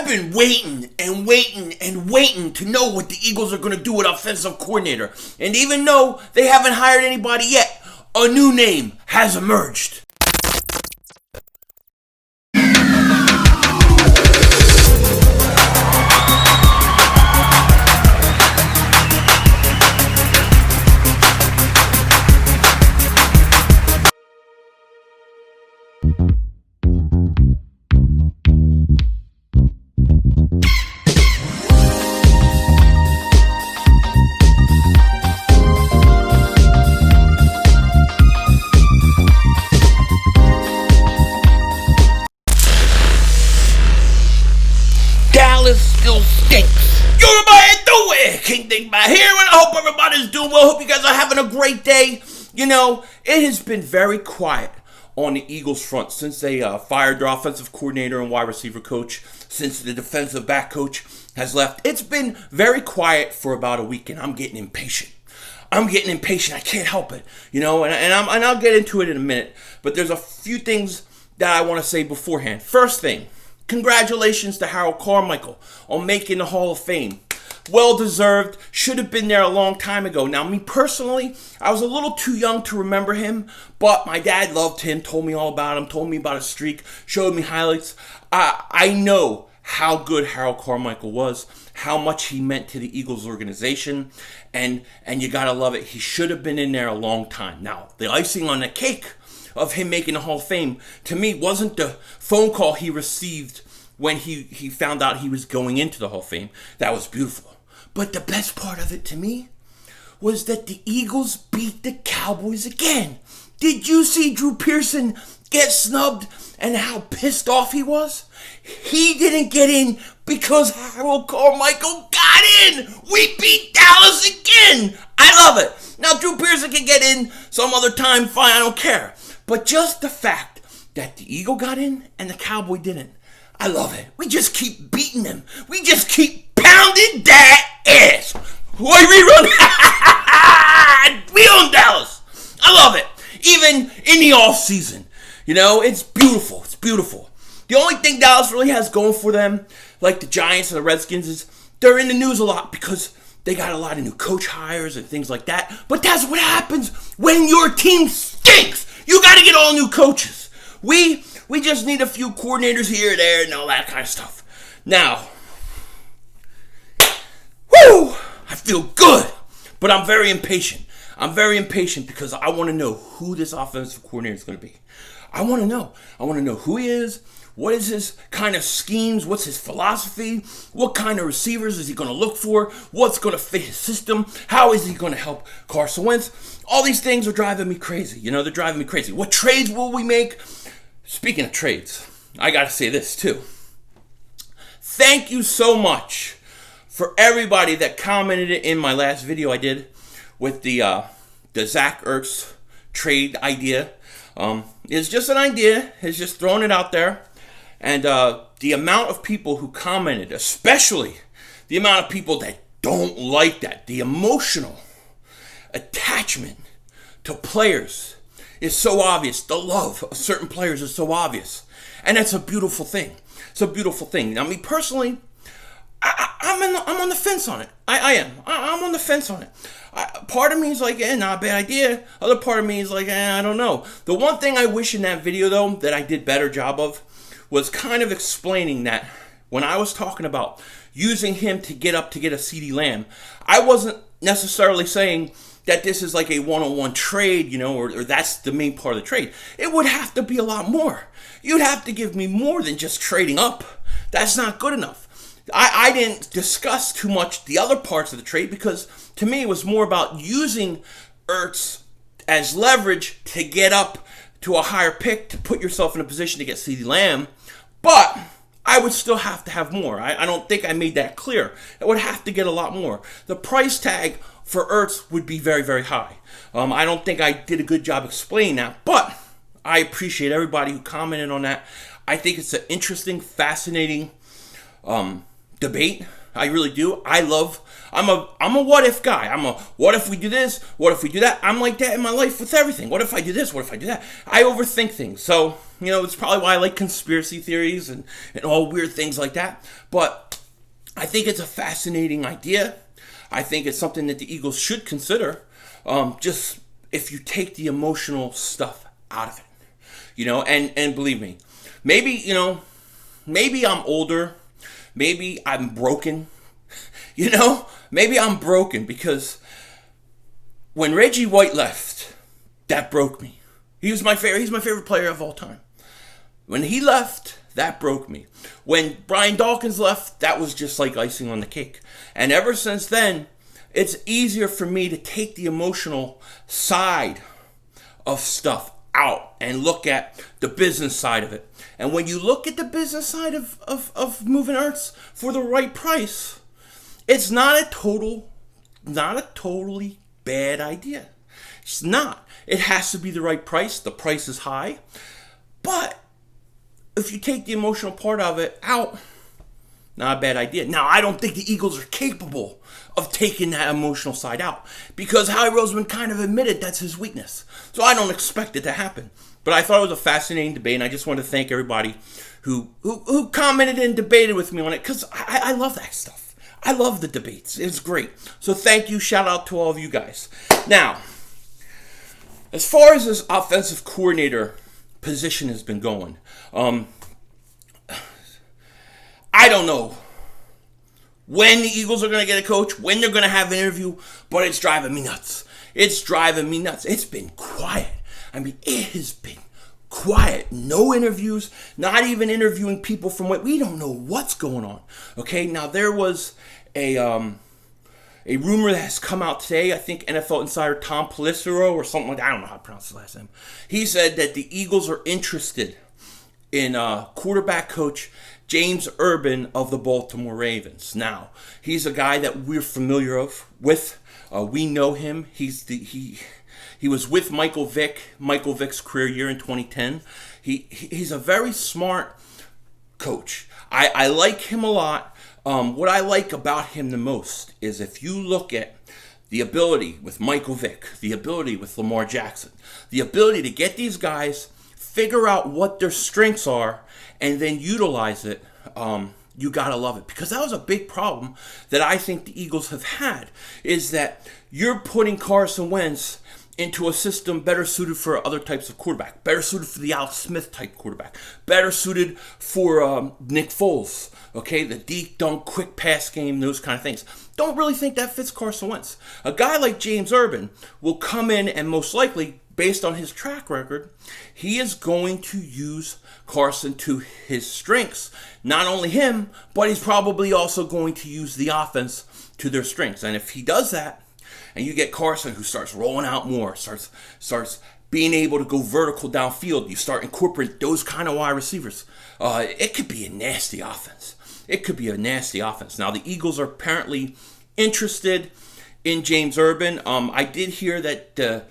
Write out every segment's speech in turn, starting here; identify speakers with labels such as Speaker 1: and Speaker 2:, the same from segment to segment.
Speaker 1: been waiting and waiting and waiting to know what the Eagles are going to do with offensive coordinator. And even though they haven't hired anybody yet, a new name has emerged. Still stinks. Everybody do it. King Think by here, and I hope everybody's doing well. Hope you guys are having a great day. You know, it has been very quiet on the Eagles front since they fired their offensive coordinator and wide receiver coach, since the defensive back coach has left. It's been very quiet for about a week, and I'm getting impatient. I can't help it, you know, and I'll get into it in a minute. But there's a few things that I want to say beforehand. First thing, congratulations to Harold Carmichael on making the Hall of Fame. Well deserved. Should have been there a long time ago. Now, me personally, I was a little too young to remember him, but my dad loved him, told me all about him, told me about his streak, showed me highlights. I know how good Harold Carmichael was, how much he meant to the Eagles organization, and you gotta love it. He should have been in there a long time. Now, the icing on the cake of him making the Hall of Fame, to me, wasn't the phone call he received when he found out he was going into the Hall of Fame. That was beautiful. But the best part of it to me was that the Eagles beat the Cowboys again. Did you see Drew Pearson get snubbed and how pissed off he was? He didn't get in because Harold Carmichael got in. We beat Dallas again. I love it. Now, Drew Pearson can get in some other time, fine, I don't care. But just the fact that the Eagle got in and the Cowboy didn't, I love it. We just keep beating them. We just keep pounding that ass. Why rerun? We own Dallas. I love it. Even in the off season, you know, it's beautiful. It's beautiful. The only thing Dallas really has going for them, like the Giants and the Redskins, is they're in the news a lot because they got a lot of new coach hires and things like that. But that's what happens when your team stinks. You got to get all new coaches. We just need a few coordinators here, there, and all that kind of stuff. Now, whoo, I feel good, but I'm very impatient. I'm very impatient because I want to know who this offensive coordinator is going to be. I want to know. I want to know who he is. What is his kind of schemes? What's his philosophy? What kind of receivers is he going to look for? What's going to fit his system? How is he going to help Carson Wentz? All these things are driving me crazy. You know, they're driving me crazy. What trades will we make? Speaking of trades, I got to say this too. Thank you so much for everybody that commented in my last video I did with the Zach Ertz trade idea. It's just an idea. It's just throwing it out there. And the amount of people who commented, especially the amount of people that don't like that, the emotional attachment to players is so obvious. The love of certain players is so obvious. And that's a beautiful thing. It's a beautiful thing. Now, me personally, I'm on the fence on it. I am. I'm on the fence on it. Part of me is like, not a bad idea. Other part of me is like, I don't know. The one thing I wish in that video, though, that I did better job of was kind of explaining that when I was talking about using him to get up to get a CeeDee Lamb, I wasn't necessarily saying that this is like a one-on-one trade, you know, or that's the main part of the trade. It would have to be a lot more. You'd have to give me more than just trading up. That's not good enough. I didn't discuss too much the other parts of the trade because to me it was more about using Ertz as leverage to get up to a higher pick to put yourself in a position to get CeeDee Lamb. But I would still have to have more. I don't think I made that clear. I would have to get a lot more. The price tag for Ertz would be very, very high. I don't think I did a good job explaining that, but I appreciate everybody who commented on that. I think it's an interesting, fascinating debate. I really do. I'm a what if guy. I'm a what if we do this? What if we do that? I'm like that in my life with everything. What if I do this? What if I do that? I overthink things. So, it's probably why I like conspiracy theories and all weird things like that. But I think it's a fascinating idea. I think it's something that the Eagles should consider. Just if you take the emotional stuff out of it, and believe me, maybe I'm older, maybe I'm broken, maybe I'm broken because when Reggie White left, that broke me. He's my favorite player of all time. When he left, that broke me. When Brian Dawkins left, that was just like icing on the cake. And ever since then, it's easier for me to take the emotional side of stuff out and look at the business side of it. And when you look at the business side of moving Ertz for the right price, it's not a totally bad idea. It's not. It has to be the right price. The price is high. But if you take the emotional part of it out, not a bad idea. Now, I don't think the Eagles are capable of taking that emotional side out because Howie Roseman kind of admitted that's his weakness. So I don't expect it to happen. But I thought it was a fascinating debate, and I just want to thank everybody who commented and debated with me on it because I love that stuff. I love the debates. It's great. So thank you. Shout out to all of you guys. Now, as far as this offensive coordinator position has been going, I don't know when the Eagles are going to get a coach, when they're going to have an interview, but it's driving me nuts. It's driving me nuts. It's been quiet. It has been quiet. No interviews, not even interviewing people from what we don't know what's going on. Okay, now there was a rumor that has come out today. I think NFL insider Tom Pelissero or something like that. I don't know how to pronounce his last name. He said that the Eagles are interested in quarterback coach James Urban of the Baltimore Ravens. Now, he's a guy that we're familiar with. We know him. He was with Michael Vick's career year in 2010. He's a very smart coach. I like him a lot. What I like about him the most is if you look at the ability with Michael Vick, the ability with Lamar Jackson, the ability to get these guys, figure out what their strengths are, and then utilize it, you gotta love it. Because that was a big problem that I think the Eagles have had, is that you're putting Carson Wentz into a system better suited for other types of quarterback, better suited for the Alex Smith type quarterback, better suited for Nick Foles, okay, the deep dunk, quick pass game, those kind of things. Don't really think that fits Carson Wentz. A guy like James Urban will come in and most likely, based on his track record, he is going to use Carson to his strengths. Not only him, but he's probably also going to use the offense to their strengths. And if he does that, and you get Carson who starts rolling out more, starts being able to go vertical downfield, you start incorporating those kind of wide receivers, it could be a nasty offense. It could be a nasty offense. Now, the Eagles are apparently interested in James Urban. I did hear that the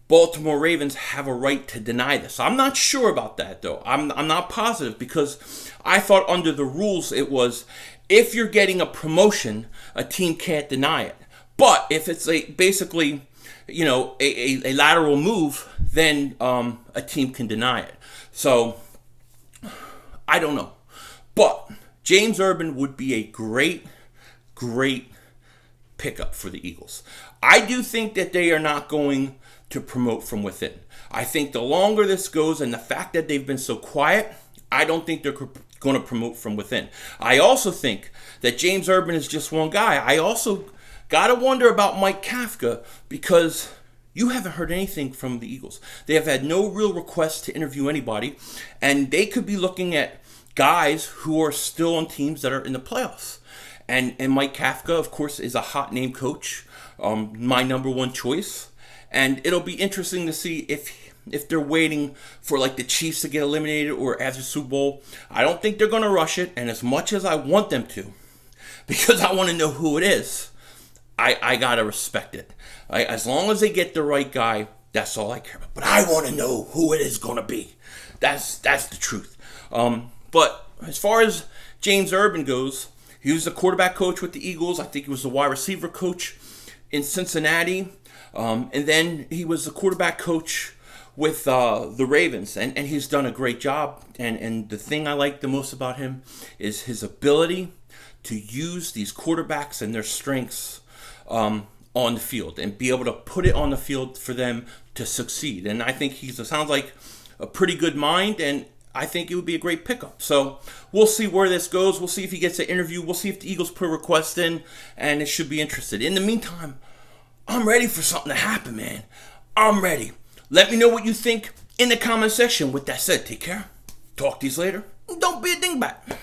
Speaker 1: Baltimore Ravens have a right to deny this. I'm not sure about that, though. I'm not positive because I thought under the rules it was if you're getting a promotion, a team can't deny it. But if it's basically a lateral move, then a team can deny it. So I don't know. But James Urban would be a great pickup for the Eagles. I do think that they are not going to promote from within. I think the longer this goes and the fact that they've been so quiet, I don't think they're going to promote from within. I also think that James Urban is just one guy. I also got to wonder about Mike Kafka because you haven't heard anything from the Eagles. They have had no real requests to interview anybody, and they could be looking at guys who are still on teams that are in the playoffs. And Mike Kafka, of course, is a hot name coach, my number one choice. And it'll be interesting to see if they're waiting for like the Chiefs to get eliminated or after Super Bowl. I don't think they're going to rush it. And as much as I want them to, because I want to know who it is, I got to respect it. As long as they get the right guy, that's all I care about. But I want to know who it is going to be. That's the truth. But as far as James Urban goes, He was the quarterback coach with the Eagles. I think he was the wide receiver coach in Cincinnati. And then he was the quarterback coach with the Ravens. And he's done a great job. And the thing I like the most about him is his ability to use these quarterbacks and their strengths on the field and be able to put it on the field for them to succeed. And I think sounds like a pretty good mind, and I think it would be a great pickup. So we'll see where this goes. We'll see if he gets an interview. We'll see if the Eagles put a request in, and it should be interested. In the meantime, I'm ready for something to happen, man. I'm ready. Let me know what you think in the comment section. With that said, take care. Talk to you later. Don't be a dingbat.